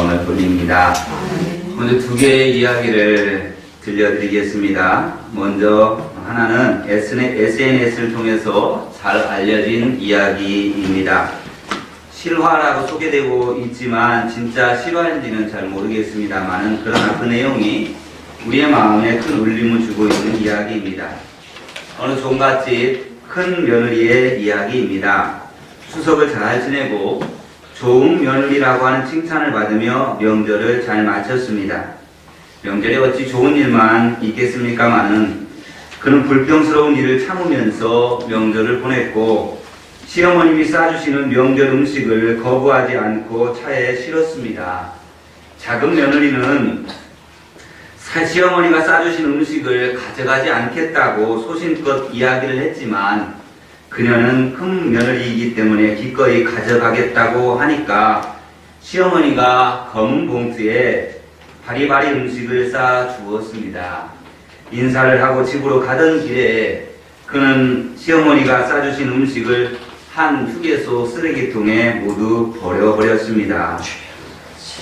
영광을 돌립니다. 먼저 두 개의 이야기를 들려드리겠습니다. 먼저 하나는 SNS를 통해서 잘 알려진 이야기입니다. 실화라고 소개되고 있지만 진짜 실화인지는 잘 모르겠습니다만, 그러나 그 내용이 우리의 마음에 큰 울림을 주고 있는 이야기입니다. 어느 종갓집 큰 며느리의 이야기입니다. 추석을 잘 지내고 좋은 며느리라고 하는 칭찬을 받으며 명절을 잘 마쳤습니다. 명절에 어찌 좋은 일만 있겠습니까마는 그는 불평스러운 일을 참으면서 명절을 보냈고, 시어머님이 싸주시는 명절 음식을 거부하지 않고 차에 실었습니다. 작은 며느리는 시어머니가 싸주신 음식을 가져가지 않겠다고 소신껏 이야기를 했지만, 그녀는 큰 며느리이기 때문에 기꺼이 가져가겠다고 하니까 시어머니가 검은 봉투에 바리바리 음식을 싸 주었습니다. 인사를 하고 집으로 가던 길에 그는 시어머니가 싸주신 음식을 한 휴게소 쓰레기통에 모두 버려버렸습니다.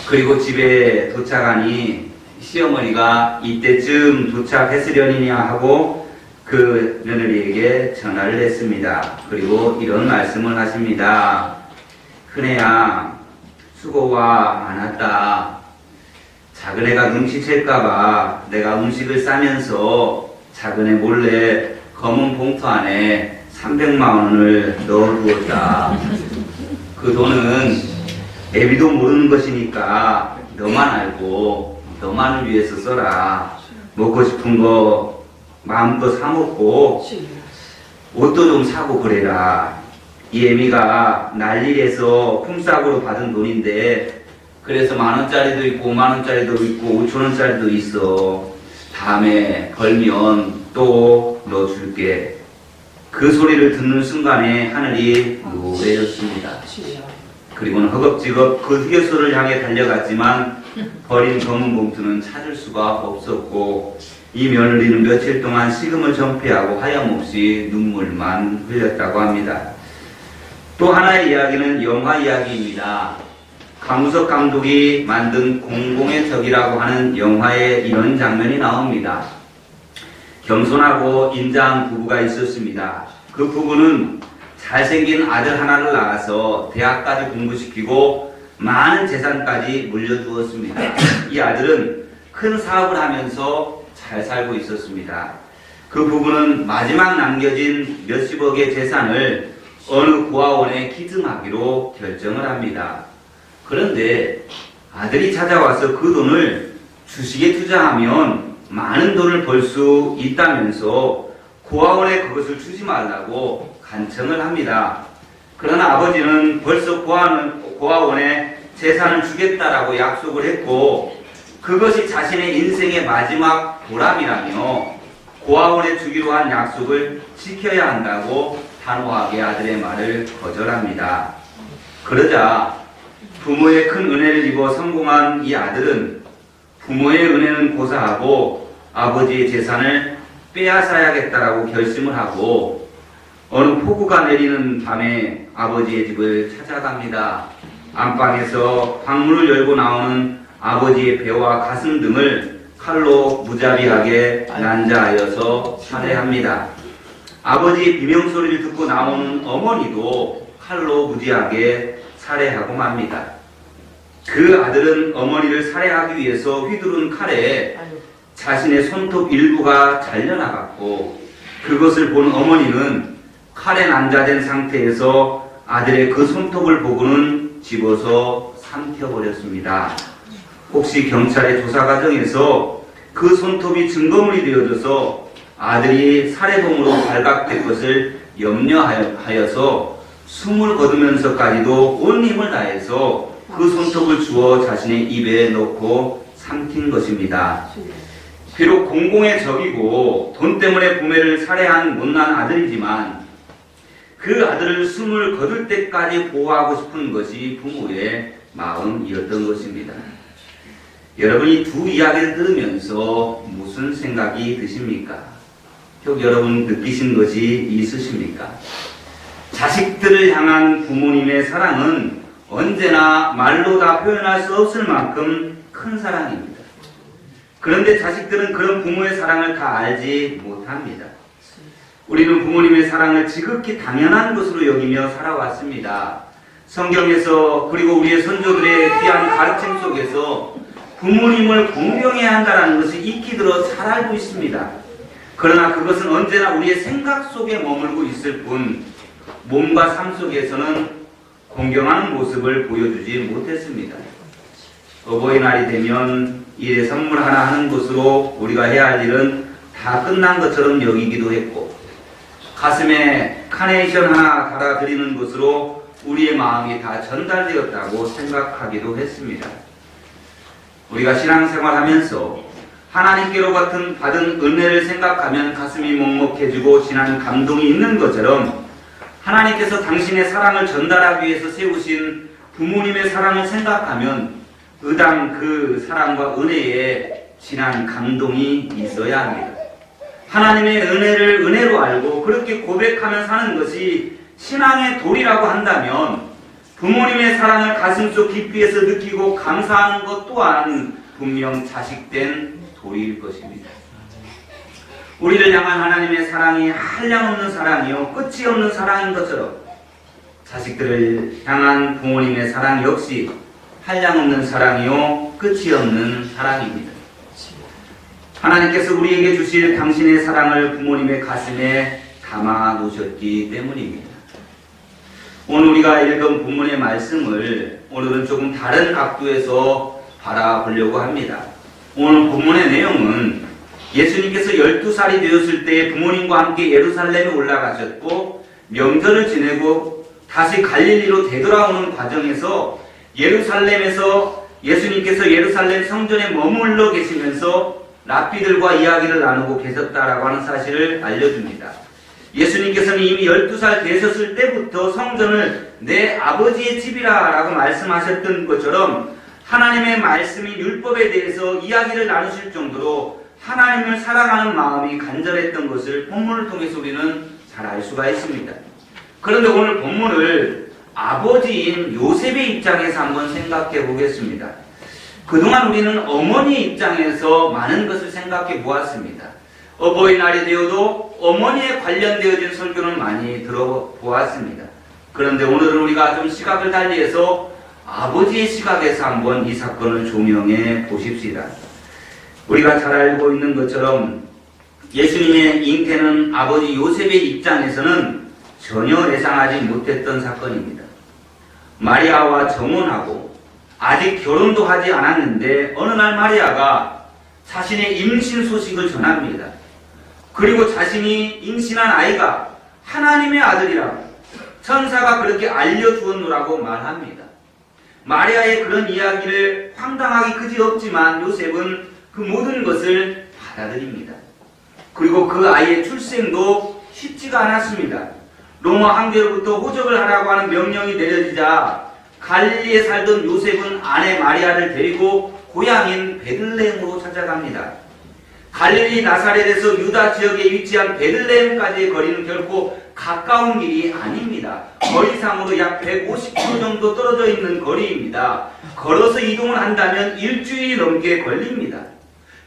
그리고 집에 도착하니 시어머니가 이때쯤 도착했으려니냐 하고 그 며느리에게 전화를 했습니다. 그리고 이런 말씀을 하십니다. 큰애야, 수고가 많았다. 작은애가 눈치챌까봐 내가 음식을 싸면서 작은애 몰래 검은 봉투 안에 300만 원을 넣어두었다. 그 돈은 애비도 모르는 것이니까 너만 알고 너만을 위해서 써라. 먹고 싶은 거 마음껏 사 먹고 옷도 좀 사고 그래라. 이 애미가 난리에서 품삯으로 받은 돈인데, 그래서 10,000원짜리도 있고 50,000원짜리도 있고 5,000원짜리도 있어. 다음에 벌면 또 넣어줄게. 그 소리를 듣는 순간에 하늘이 노래졌습니다. 그리고는 허겁지겁 그 휴게소를 향해 달려갔지만 버린 검은 봉투는 찾을 수가 없었고, 이 며느리는 며칠 동안 식음을 전폐하고 하염없이 눈물만 흘렸다고 합니다. 또 하나의 이야기는 영화 이야기입니다. 강우석 감독이 만든 공공의 적이라고 하는 영화에 이런 장면이 나옵니다. 겸손하고 인자한 부부가 있었습니다. 그 부부는 잘생긴 아들 하나를 낳아서 대학까지 공부시키고 많은 재산까지 물려주었습니다. 이 아들은 큰 사업을 하면서 잘 살고 있었습니다. 그 부부는 마지막 남겨진 몇십억의 재산을 어느 고아원에 기증하기로 결정을 합니다. 그런데 아들이 찾아와서 그 돈을 주식에 투자하면 많은 돈을 벌 수 있다면서 고아원에 그것을 주지 말라고 간청을 합니다. 그러나 아버지는 벌써 고아원에 재산을 주겠다라고 약속을 했고, 그것이 자신의 인생의 마지막 보람이라며 고아원에 주기로 한 약속을 지켜야 한다고 단호하게 아들의 말을 거절합니다. 그러자 부모의 큰 은혜를 입어 성공한 이 아들은 부모의 은혜는 고사하고 아버지의 재산을 빼앗아야겠다라고 결심을 하고, 어느 폭우가 내리는 밤에 아버지의 집을 찾아갑니다. 안방에서 방문을 열고 나오는 아버지의 배와 가슴 등을 칼로 무자비하게 난자하여서 살해합니다. 아버지의 비명소리를 듣고 나오는 어머니도 칼로 무지하게 살해하고 맙니다. 그 아들은 어머니를 살해하기 위해서 휘두른 칼에 자신의 손톱 일부가 잘려나갔고, 그것을 본 어머니는 칼에 난자된 상태에서 아들의 그 손톱을 보고는 집어서 삼켜버렸습니다. 혹시 경찰의 조사 과정에서 그 손톱이 증거물이 되어져서 아들이 살해범으로 발각될 것을 염려하여서 숨을 거두면서까지도 온 힘을 다해서 그 손톱을 주워 자신의 입에 넣고 삼킨 것입니다. 비록 공공의 적이고 돈 때문에 부모를 살해한 못난 아들이지만, 그 아들을 숨을 거둘 때까지 보호하고 싶은 것이 부모의 마음이었던 것입니다. 여러분이 두 이야기를 들으면서 무슨 생각이 드십니까? 혹 여러분 느끼신 것이 있으십니까? 자식들을 향한 부모님의 사랑은 언제나 말로 다 표현할 수 없을 만큼 큰 사랑입니다. 그런데 자식들은 그런 부모의 사랑을 다 알지 못합니다. 우리는 부모님의 사랑을 지극히 당연한 것으로 여기며 살아왔습니다. 성경에서 그리고 우리의 선조들의 귀한 가르침 속에서 부모님을 공경해야 한다는 것이 익히 들어 잘 알고 있습니다. 그러나 그것은 언제나 우리의 생각 속에 머물고 있을 뿐 몸과 삶 속에서는 공경하는 모습을 보여주지 못했습니다. 어버이날이 되면 일에 선물 하나 하는 것으로 우리가 해야 할 일은 다 끝난 것처럼 여기기도 했고, 가슴에 카네이션 하나 달아드리는 것으로 우리의 마음이 다 전달되었다고 생각하기도 했습니다. 우리가 신앙생활하면서 하나님께로 받은 은혜를 생각하면 가슴이 먹먹해지고 지나는 감동이 있는 것처럼 하나님께서 당신의 사랑을 전달하기 위해서 세우신 부모님의 사랑을 생각하면 의당 그 사랑과 은혜에 진한 감동이 있어야 합니다. 하나님의 은혜를 은혜로 알고 그렇게 고백하며 사는 것이 신앙의 도리라고 한다면 부모님의 사랑을 가슴속 깊이에서 느끼고 감사하는 것 또한 분명 자식된 도리일 것입니다. 우리를 향한 하나님의 사랑이 한량없는 사랑이요 끝이 없는 사랑인 것처럼 자식들을 향한 부모님의 사랑 역시 한량없는 사랑이요 끝이 없는 사랑입니다. 하나님께서 우리에게 주실 당신의 사랑을 부모님의 가슴에 담아 놓으셨기 때문입니다. 오늘 우리가 읽은 본문의 말씀을 오늘은 조금 다른 각도에서 바라보려고 합니다. 오늘 본문의 내용은 예수님께서 12살이 되었을 때 부모님과 함께 예루살렘에 올라가셨고 명절을 지내고 다시 갈릴리로 되돌아오는 과정에서 예수님께서 예루살렘 성전에 머물러 계시면서 랍비들과 이야기를 나누고 계셨다라고 하는 사실을 알려줍니다. 예수님께서는 이미 12살 되셨을 때부터 성전을 내 아버지의 집이라 라고 말씀하셨던 것처럼 하나님의 말씀인 율법에 대해서 이야기를 나누실 정도로 하나님을 사랑하는 마음이 간절했던 것을 본문을 통해서 우리는 잘 알 수가 있습니다. 그런데 오늘 본문을 아버지인 요셉의 입장에서 한번 생각해 보겠습니다. 그동안 우리는 어머니 입장에서 많은 것을 생각해 보았습니다. 어버이날이 되어도 어머니에 관련되어진 설교는 많이 들어보았습니다. 그런데 오늘은 우리가 좀 시각을 달리해서 아버지의 시각에서 한번 이 사건을 조명해 보십시다. 우리가 잘 알고 있는 것처럼 예수님의 잉태는 아버지 요셉의 입장에서는 전혀 예상하지 못했던 사건입니다. 마리아와 정혼하고 아직 결혼도 하지 않았는데 어느 날 마리아가 자신의 임신 소식을 전합니다. 그리고 자신이 임신한 아이가 하나님의 아들이라고 천사가 그렇게 알려주었노라고 말합니다. 마리아의 그런 이야기를 황당하기 그지없지만 요셉은 그 모든 것을 받아들입니다. 그리고 그 아이의 출생도 쉽지가 않았습니다. 로마 황제로부터 호적을 하라고 하는 명령이 내려지자 갈릴리에 살던 요셉은 아내 마리아를 데리고 고향인 베들레헴으로 찾아갑니다. 갈릴리 나사렛에서 유다 지역에 위치한 베들레헴까지의 거리는 결코 가까운 길이 아닙니다. 거리상으로 약 150km 정도 떨어져 있는 거리입니다. 걸어서 이동을 한다면 일주일이 넘게 걸립니다.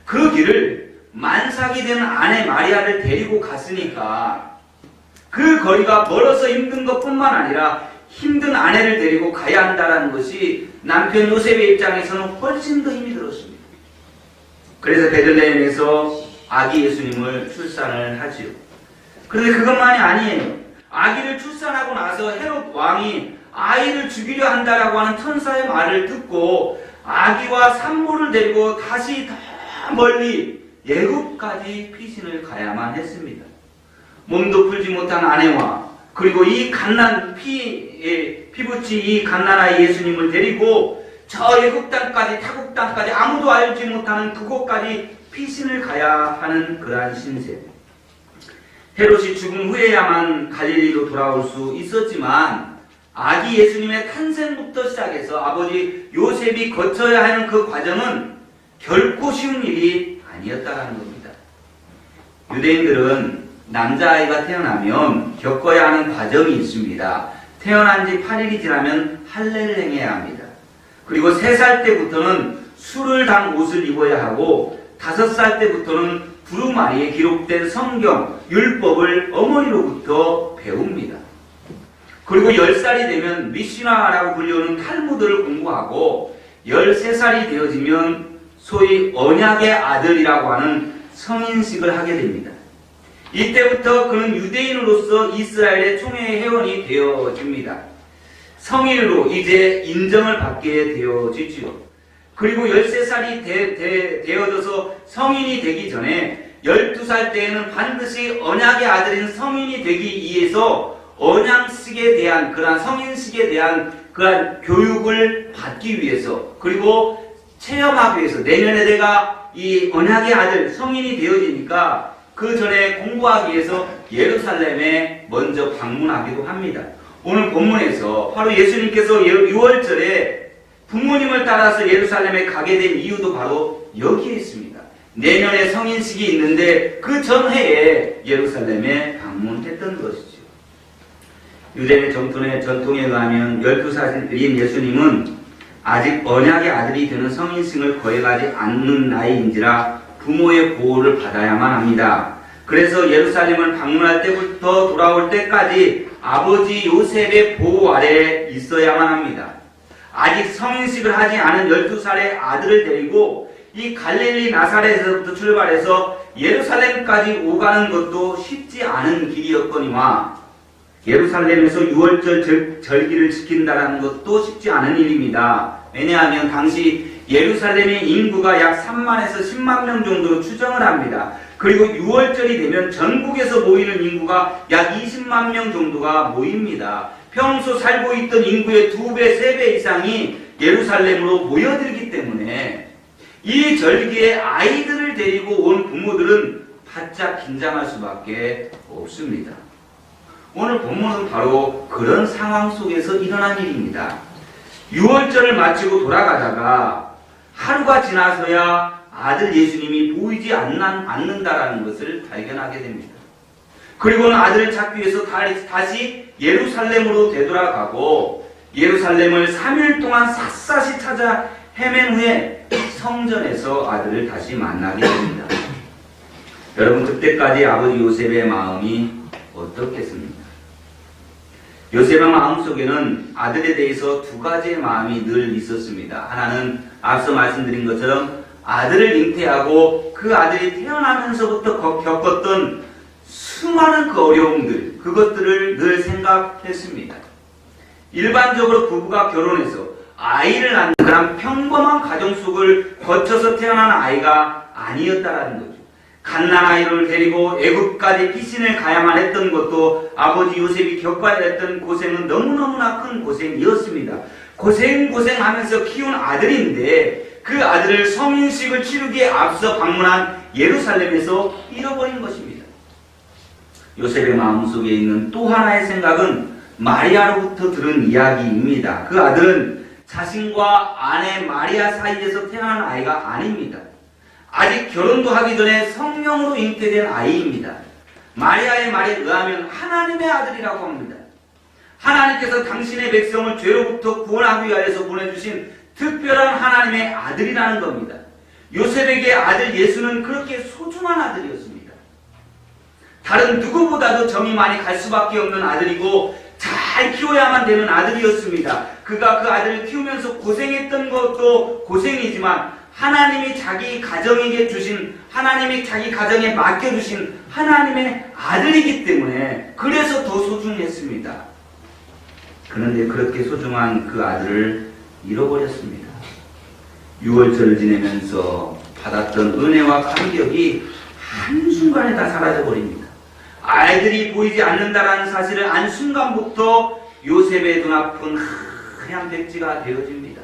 그 길을 만삭이 된 아내 마리아를 데리고 갔으니까 그 거리가 멀어서 힘든 것뿐만 아니라 힘든 아내를 데리고 가야 한다는 것이 남편 요셉의 입장에서는 훨씬 더 힘이 들었습니다. 그래서 베들레헴에서 아기 예수님을 출산을 하지요. 그런데 그것만이 아니에요. 아기를 출산하고 나서 헤롯 왕이 아이를 죽이려 한다라고 하는 천사의 말을 듣고 아기와 산모를 데리고 다시 더 멀리 애굽까지 피신을 가야만 했습니다. 몸도 풀지 못한 아내와 그리고 이 갓난 피부치 이 갓난아이 예수님을 데리고 저 애굽 땅까지 타국 땅까지 아무도 알지 못하는 그곳까지 피신을 가야 하는 그러한 신세. 헤롯이 죽은 후에야만 갈릴리로 돌아올 수 있었지만 아기 예수님의 탄생부터 시작해서 아버지 요셉이 거쳐야 하는 그 과정은 결코 쉬운 일이 아니었다는 겁니다. 유대인들은 남자아이가 태어나면 겪어야 하는 과정이 있습니다. 태어난 지 8일이 지나면 할례를 행해야 합니다. 그리고 3살 때부터는 술을 단 옷을 입어야 하고 5살 때부터는 두루마리에 기록된 성경, 율법을 어머니로부터 배웁니다. 그리고 10살이 되면 미시나라고 불리우는 탈무드를 공부하고 13살이 되어지면 소위 언약의 아들이라고 하는 성인식을 하게 됩니다. 이때부터 그는 유대인으로서 이스라엘의 총회 회원이 되어집니다. 성인으로 이제 인정을 받게 되어지지요. 그리고 13살이 되어져서 성인이 되기 전에 12살 때에는 반드시 언약의 아들인 성인이 되기 위해서 언약식에 대한 그러한 성인식에 대한 그러한 교육을 받기 위해서 그리고 체험하기 위해서 내년에 내가 이 언약의 아들 성인이 되어지니까 그 전에 공부하기 위해서 예루살렘에 먼저 방문하기도 합니다. 오늘 본문에서 바로 예수님께서 6월절에 부모님을 따라서 예루살렘에 가게 된 이유도 바로 여기에 있습니다. 내년에 성인식이 있는데 그 전해에 예루살렘에 방문했던 것이죠. 유대의 전통에 의하면 12살인 예수님은 아직 언약의 아들이 되는 성인식을 거행하지 않는 나이인지라 부모의 보호를 받아야만 합니다. 그래서 예루살렘을 방문할 때부터 돌아올 때까지 아버지 요셉의 보호 아래 있어야만 합니다. 아직 성인식을 하지 않은 12살의 아들을 데리고 이 갈릴리 나사렛에서부터 출발해서 예루살렘까지 오가는 것도 쉽지 않은 길이었거니와 예루살렘에서 6월절 절기를 지킨다는 것도 쉽지 않은 일입니다. 왜냐하면 당시 예루살렘의 인구가 약 3만에서 10만 명 정도로 추정을 합니다. 그리고 6월절이 되면 전국에서 모이는 인구가 약 20만 명 정도가 모입니다. 평소 살고 있던 인구의 2배, 3배 이상이 예루살렘으로 모여들기 때문에 이 절기에 아이들을 데리고 온 부모들은 바짝 긴장할 수밖에 없습니다. 오늘 본문은 바로 그런 상황 속에서 일어난 일입니다. 6월절을 마치고 돌아가다가 하루가 지나서야 아들 예수님이 보이지 않는다라는 것을 발견하게 됩니다. 그리고는 아들을 찾기 위해서 다시 예루살렘으로 되돌아가고 예루살렘을 3일 동안 샅샅이 찾아 헤맨 후에 성전에서 아들을 다시 만나게 됩니다. 여러분, 그때까지 아버지 요셉의 마음이 어떻겠습니까? 요셉의 마음속에는 아들에 대해서 2가지의 마음이 늘 있었습니다. 하나는 앞서 말씀드린 것처럼 아들을 잉태하고 그 아들이 태어나면서부터 겪었던 수많은 그 어려움들, 그것들을 늘 생각했습니다. 일반적으로 부부가 결혼해서 아이를 낳는 그런 평범한 가정 속을 거쳐서 태어난 아이가 아니었다라는 거죠. 갓난아이를 데리고 애굽까지 피신을 가야만 했던 것도 아버지 요셉이 겪어야 했던 고생은 너무너무나 큰 고생이었습니다. 고생하면서 키운 아들인데 그 아들을 성인식을 치르기에 앞서 방문한 예루살렘에서 잃어버린 것입니다. 요셉의 마음속에 있는 또 하나의 생각은 마리아로부터 들은 이야기입니다. 그 아들은 자신과 아내 마리아 사이에서 태어난 아이가 아닙니다. 아직 결혼도 하기 전에 성령으로 잉태된 아이입니다. 마리아의 말에 의하면 하나님의 아들이라고 합니다. 하나님께서 당신의 백성을 죄로부터 구원하기 위하여서 보내주신 특별한 하나님의 아들이라는 겁니다. 요셉에게 아들 예수는 그렇게 소중한 아들이었습니다. 다른 누구보다도 정이 많이 갈 수밖에 없는 아들이고 잘 키워야만 되는 아들이었습니다. 그가 그 아들을 키우면서 고생했던 것도 고생이지만 하나님이 자기 가정에게 주신, 하나님이 자기 가정에 맡겨주신 하나님의 아들이기 때문에 그래서 더 소중했습니다. 그런데 그렇게 소중한 그 아들을 잃어버렸습니다. 6월절을 지내면서 받았던 은혜와 감격이 한순간에 다 사라져버립니다. 아이들이 보이지 않는다라는 사실을 안 순간부터 요셉의 눈앞은 하얀 백지가 되어집니다.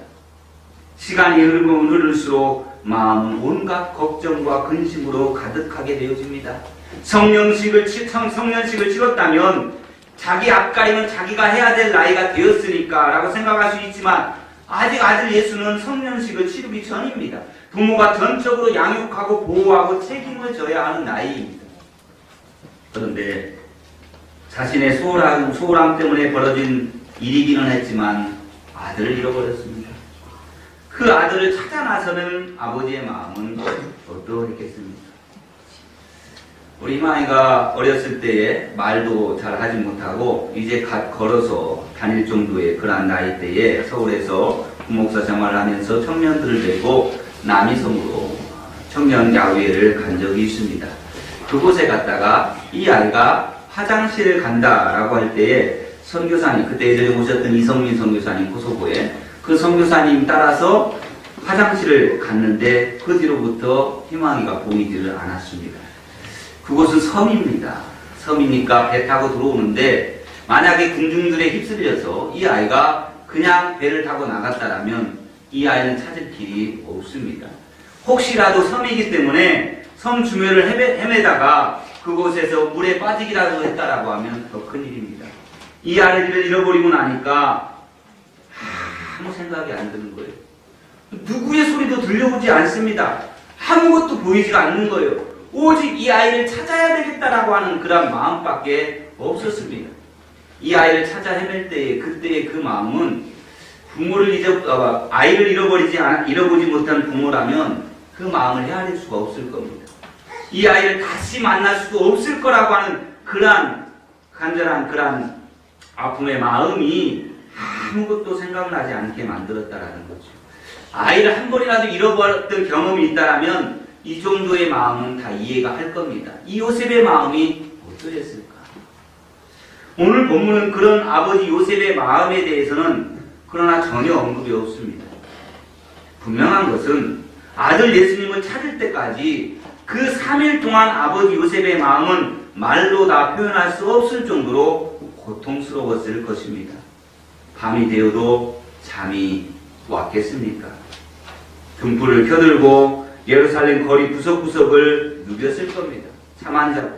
시간이 흐를수록 마음은 온갖 걱정과 근심으로 가득하게 되어집니다. 성년식을 치렀다면 자기 앞가림은 자기가 해야 될 나이가 되었으니까 라고 생각할 수 있지만 아직 아들 예수는 성년식을 치르기 전입니다. 부모가 전적으로 양육하고 보호하고 책임을 져야 하는 나이입니다. 그런데 자신의 소홀함 때문에 벌어진 일이기는 했지만 아들을 잃어버렸습니다. 그 아들을 찾아 나서는 아버지의 마음은 어떠했겠습니까? 우리 이마이가 어렸을 때에 말도 잘 하지 못하고 이제 갓 걸어서 다닐 정도의 그런 나이 때에 서울에서 부목사 생활을 하면서 청년들을 데리고 남이섬으로 청년 야외를 간 적이 있습니다. 그곳에 갔다가 이 아이가 화장실을 간다라고 할 때에 선교사님, 그때 예전에 오셨던 이성민 선교사님 코소보에 그 선교사님 따라서 화장실을 갔는데 그 뒤로부터 희망이가 보이지를 않았습니다. 그곳은 섬입니다. 섬이니까 배 타고 들어오는데 만약에 군중들에 휩쓸려서 이 아이가 그냥 배를 타고 나갔다라면 이 아이는 찾을 길이 없습니다. 혹시라도 섬이기 때문에 섬 주변을 헤매다가 그곳에서 물에 빠지기라도 했다라고 하면 더 큰일입니다. 이 아이를 잃어버리고 나니까 아무 생각이 안 드는 거예요. 누구의 소리도 들려오지 않습니다. 아무것도 보이지가 않는 거예요. 오직 이 아이를 찾아야 되겠다라고 하는 그런 마음밖에 없었습니다. 이 아이를 찾아 헤맬 때의 그때의 그 마음은 아이를 잃어보지 못한 부모라면 그 마음을 헤아릴 수가 없을 겁니다. 이 아이를 다시 만날 수도 없을 거라고 하는 그러한 간절한 그러한 아픔의 마음이 아무것도 생각나지 않게 만들었다라는 거죠. 아이를 한 번이라도 잃어버렸던 경험이 있다라면 이 정도의 마음은 다 이해가 할 겁니다. 이 요셉의 마음이 어떠했을까? 오늘 본문은 그런 아버지 요셉의 마음에 대해서는 그러나 전혀 언급이 없습니다. 분명한 것은 아들 예수님을 찾을 때까지 그 3일 동안 아버지 요셉의 마음은 말로 다 표현할 수 없을 정도로 고통스러웠을 것입니다. 밤이 되어도 잠이 왔겠습니까? 등불을 켜들고 예루살렘 거리 구석구석을 누볐을 겁니다. 잠 안 자고.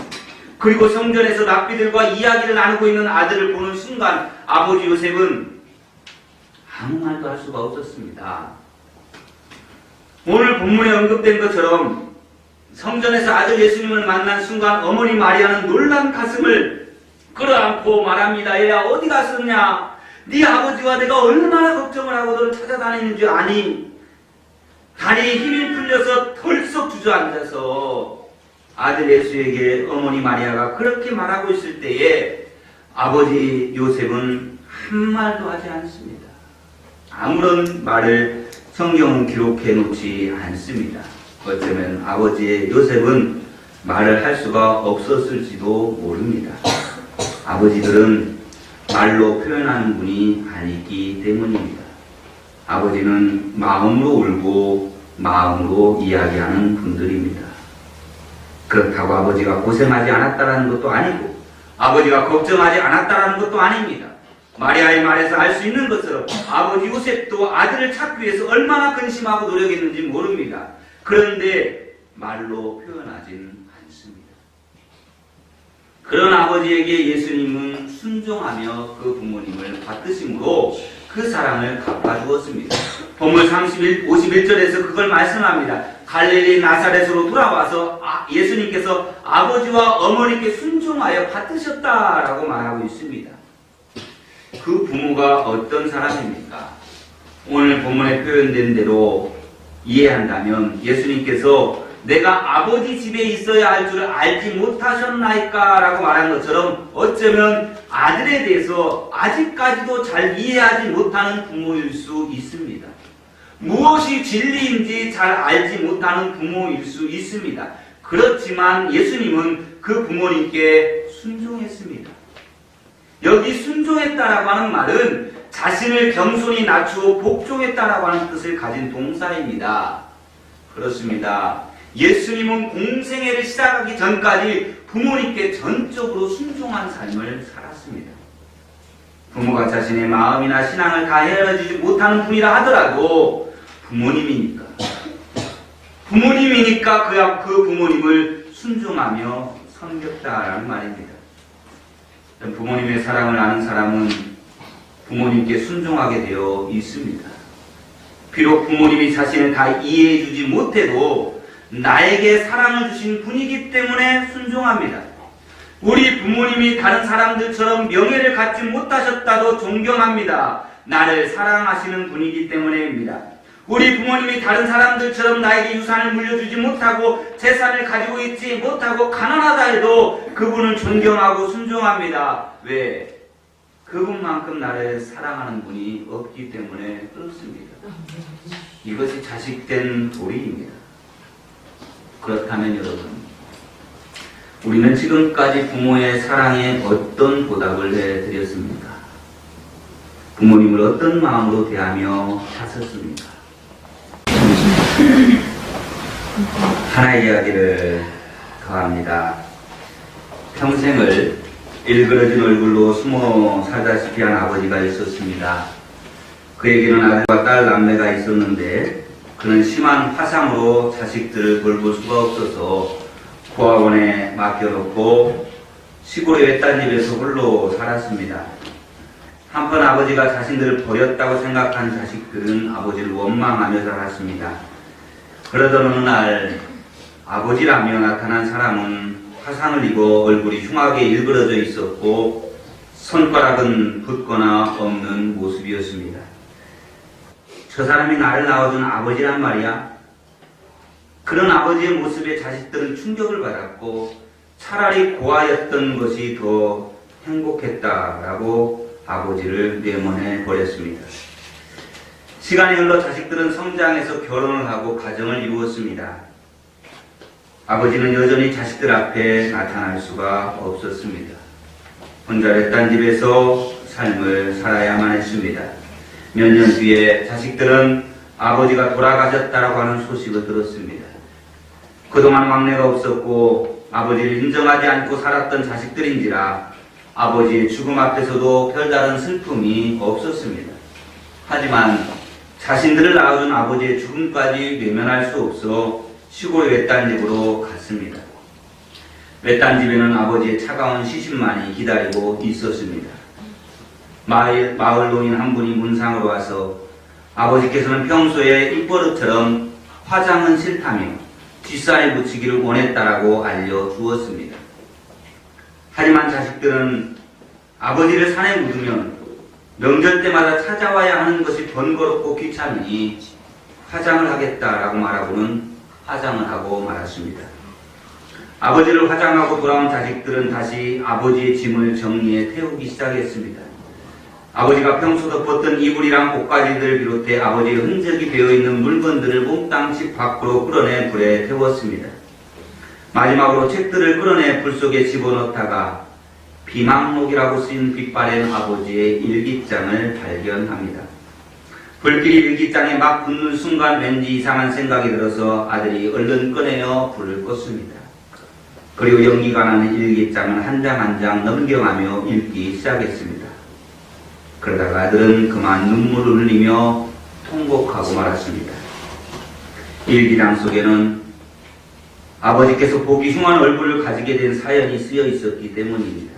그리고 성전에서 랍비들과 이야기를 나누고 있는 아들을 보는 순간 아버지 요셉은 아무 말도 할 수가 없었습니다. 오늘 본문에 언급된 것처럼 성전에서 아들 예수님을 만난 순간 어머니 마리아는 놀란 가슴을 끌어안고 말합니다. 얘야 어디 갔었냐? 네 아버지와 내가 얼마나 걱정을 하고 너를 찾아다니는 줄 아니? 다리에 힘이 풀려서 덜썩 주저앉아서 아들 예수에게 어머니 마리아가 그렇게 말하고 있을 때에 아버지 요셉은 한 말도 하지 않습니다. 아무런 말을 성경은 기록해 놓지 않습니다. 어쩌면 아버지의 요셉은 말을 할 수가 없었을지도 모릅니다. 아버지들은 말로 표현하는 분이 아니기 때문입니다. 아버지는 마음으로 울고 마음으로 이야기하는 분들입니다. 그렇다고 아버지가 고생하지 않았다는 것도 아니고 아버지가 걱정하지 않았다는 것도 아닙니다. 마리아의 말에서 알 수 있는 것처럼 아버지 요셉도 아들을 찾기 위해서 얼마나 근심하고 노력했는지 모릅니다. 그런데 말로 표현하진 않습니다. 그런 아버지에게 예수님은 순종하며 그 부모님을 받드심으로 그 사랑을 갚아주었습니다. 본문 51절에서 그걸 말씀합니다. 갈릴리 나사렛으로 돌아와서 예수님께서 아버지와 어머니께 순종하여 받드셨다라고 말하고 있습니다. 그 부모가 어떤 사람입니까? 오늘 본문에 표현된 대로 이해한다면 예수님께서 내가 아버지 집에 있어야 할 줄 알지 못하셨나이까? 라고 말한 것처럼 어쩌면 아들에 대해서 아직까지도 잘 이해하지 못하는 부모일 수 있습니다. 무엇이 진리인지 잘 알지 못하는 부모일 수 있습니다. 그렇지만 예수님은 그 부모님께 순종했습니다. 여기 순종했다라고 하는 말은 자신을 겸손히 낮추어 복종했다라고 하는 뜻을 가진 동사입니다. 그렇습니다. 예수님은 공생애를 시작하기 전까지 부모님께 전적으로 순종한 삶을 살았습니다. 부모가 자신의 마음이나 신앙을 다 헤아리지 못하는 분이라 하더라도 부모님이니까 그 부모님을 순종하며 섬겼다라는 말입니다. 부모님의 사랑을 아는 사람은 부모님께 순종하게 되어 있습니다. 비록 부모님이 자신을 다 이해해주지 못해도 나에게 사랑을 주신 분이기 때문에 순종합니다. 우리 부모님이 다른 사람들처럼 명예를 갖지 못하셨다도 존경합니다. 나를 사랑하시는 분이기 때문입니다. 우리 부모님이 다른 사람들처럼 나에게 유산을 물려주지 못하고 재산을 가지고 있지 못하고 가난하다 해도 그분을 존경하고 순종합니다. 왜? 그분만큼 나를 사랑하는 분이 없기 때문에 그렇습니다. 이것이 자식된 도리입니다. 그렇다면 여러분, 우리는 지금까지 부모의 사랑에 어떤 보답을 해드렸습니까? 부모님을 어떤 마음으로 대하며 사셨습니까? 하나의 이야기를 더합니다. 평생을 일그러진 얼굴로 숨어 살다시피 한 아버지가 있었습니다. 그에게는 아들과 딸 남매가 있었는데 그는 심한 화상으로 자식들을 돌볼 수가 없어서 고아원에 맡겨놓고 시골의 외딴 집에서 홀로 살았습니다. 한편 아버지가 자신들을 버렸다고 생각한 자식들은 아버지를 원망하며 자랐습니다. 그러던 어느 날 아버지라며 나타난 사람은 화상을 입어 얼굴이 흉하게 일그러져 있었고 손가락은 붓거나 없는 모습이었습니다. 저 사람이 나를 낳아준 아버지란 말이야? 그런 아버지의 모습에 자식들은 충격을 받았고 차라리 고아였던 것이 더 행복했다라고 아버지를 내모내 버렸습니다. 시간이 흘러 자식들은 성장해서 결혼을 하고 가정을 이루었습니다. 아버지는 여전히 자식들 앞에 나타날 수가 없었습니다. 혼자 외딴 집에서 삶을 살아야만 했습니다. 몇 년 뒤에 자식들은 아버지가 돌아가셨다라고 하는 소식을 들었습니다. 그동안 막내가 없었고 아버지를 인정하지 않고 살았던 자식들인지라 아버지의 죽음 앞에서도 별다른 슬픔이 없었습니다. 하지만 자신들을 낳아준 아버지의 죽음까지 외면할 수 없어 시골의 외딴 집으로 갔습니다. 외딴 집에는 아버지의 차가운 시신만이 기다리고 있었습니다. 마을 노인 한 분이 문상으로 와서 아버지께서는 평소에 입버릇처럼 화장은 싫다며 뒷살에 묻히기를 원했다라고 알려주었습니다. 하지만 자식들은 아버지를 산에 묻으면 명절 때마다 찾아와야 하는 것이 번거롭고 귀찮으니 화장을 하겠다라고 말하고는 화장을 하고 말았습니다. 아버지를 화장하고 돌아온 자식들은 다시 아버지의 짐을 정리해 태우기 시작했습니다. 아버지가 평소 덮었던 이불이랑 옷가지들을 비롯해 아버지의 흔적이 배어있는 물건들을 몽땅 집 밖으로 끌어내 불에 태웠습니다. 마지막으로 책들을 끌어내 불 속에 집어넣다가 비망록이라고 쓰인 빛바랜 아버지의 일기장을 발견합니다. 불길이 일기장에 막 붙는 순간 왠지 이상한 생각이 들어서 아들이 얼른 꺼내어 불을 껐습니다. 그리고 연기가 나는 일기장을 한 장 한 장 넘겨가며 읽기 시작했습니다. 그러다가 아들은 그만 눈물을 흘리며 통곡하고 말았습니다. 일기장 속에는 아버지께서 보기 흉한 얼굴을 가지게 된 사연이 쓰여 있었기 때문입니다.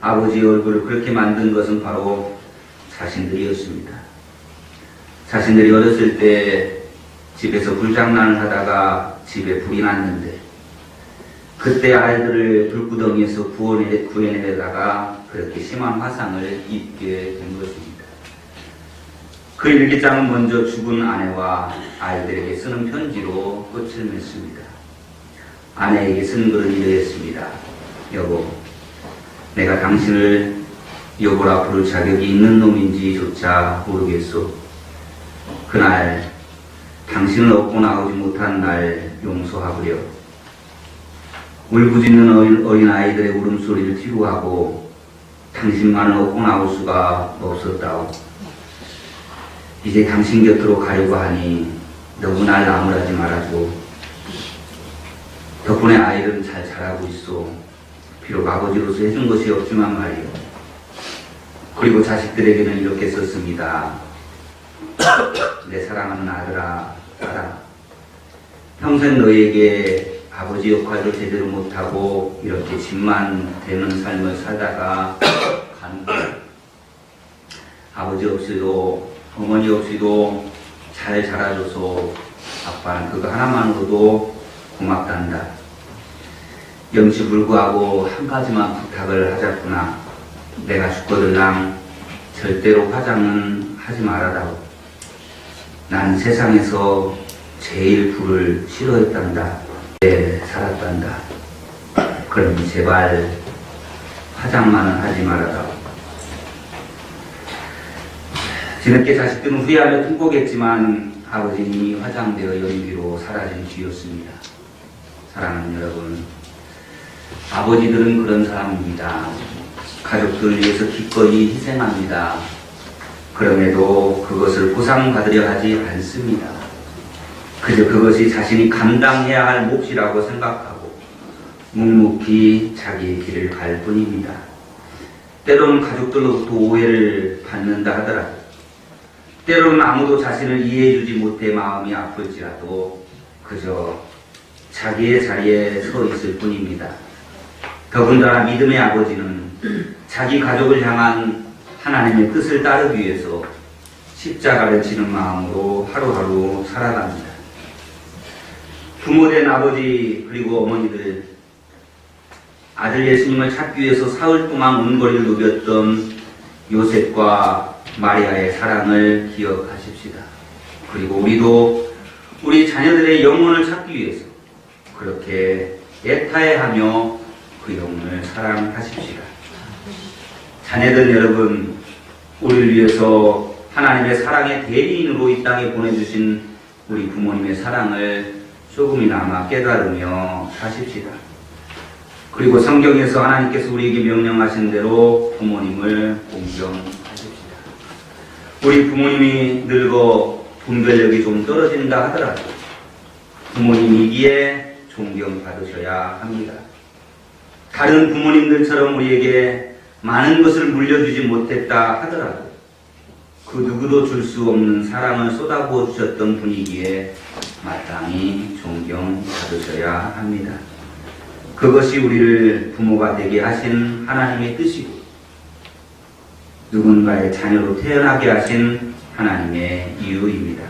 아버지의 얼굴을 그렇게 만든 것은 바로 자신들이었습니다. 자신들이 어렸을 때 집에서 불장난을 하다가 집에 불이 났는데 그때 아이들을 불구덩이에서 구해내다가 그렇게 심한 화상을 입게 된 것입니다. 그 일기장은 먼저 죽은 아내와 아이들에게 쓰는 편지로 끝을 맺습니다. 아내에게 쓴 글은 이러했습니다. 여보, 내가 당신을 여보라 부를 자격이 있는 놈인지조차 모르겠소. 그날 당신을 얻고 나오지 못한 날 용서하구려. 울부짖는 어린아이들의 울음소리를 뒤로하고 당신만을 얻고 나올 수가 없었다오. 이제 당신 곁으로 가려고 하니 너무 날 나무라지 말아줘. 덕분에 아이들은 잘 자라고 있어. 비록 아버지로서 해준 것이 없지만 말이오. 그리고 자식들에게는 이렇게 썼습니다. 내 사랑하는 아들아, 알아. 평생 너에게 아버지 역할도 제대로 못하고 이렇게 짐만 되는 삶을 살다가 간 거야. 아버지 없이도 어머니 없이도 잘 자라줘서 아빠는 그거 하나만으로도 고맙단다. 영시불구하고 한 가지만 부탁을 하자꾸나. 내가 죽거들랑 절대로 화장은 하지 말아다오. 난 세상에서 제일 불을 싫어했단다. 살았단다. 그럼 제발 화장만은 하지 말아다오. 뒤늦게 자식들은 후회하며 통곡했지만 아버지는 화장되어 연기로 사라진 뒤였습니다. 사랑하는 여러분, 아버지들은 그런 사람입니다. 가족들을 위해서 기꺼이 희생합니다. 그럼에도 그것을 보상받으려 하지 않습니다. 그저 그것이 자신이 감당해야 할 몫이라고 생각하고 묵묵히 자기의 길을 갈 뿐입니다. 때로는 가족들로부터 오해를 받는다 하더라도, 때로는 아무도 자신을 이해해주지 못해 마음이 아플지라도 그저 자기의 자리에 서 있을 뿐입니다. 더군다나 믿음의 아버지는 자기 가족을 향한 하나님의 뜻을 따르기 위해서 십자가를 지는 마음으로 하루하루 살아갑니다. 부모된 아버지 그리고 어머니들, 아들 예수님을 찾기 위해서 사흘 동안 온 거리를 누볐던 요셉과 마리아의 사랑을 기억하십시다. 그리고 우리도 우리 자녀들의 영혼을 찾기 위해서 그렇게 애타해하며 그 영혼을 사랑하십시다. 자녀들 여러분, 우리를 위해서 하나님의 사랑의 대리인으로 이 땅에 보내주신 우리 부모님의 사랑을 조금이나마 깨달으며 사십시다. 그리고 성경에서 하나님께서 우리에게 명령하신 대로 부모님을 공경하십시다. 우리 부모님이 늙어 분별력이 좀 떨어진다 하더라도 부모님이기에 존경받으셔야 합니다. 다른 부모님들처럼 우리에게 많은 것을 물려주지 못했다 하더라도 그 누구도 줄 수 없는 사랑을 쏟아부어 주셨던 분이기에 마땅히 존경받으셔야 합니다. 그것이 우리를 부모가 되게 하신 하나님의 뜻이고 누군가의 자녀로 태어나게 하신 하나님의 이유입니다.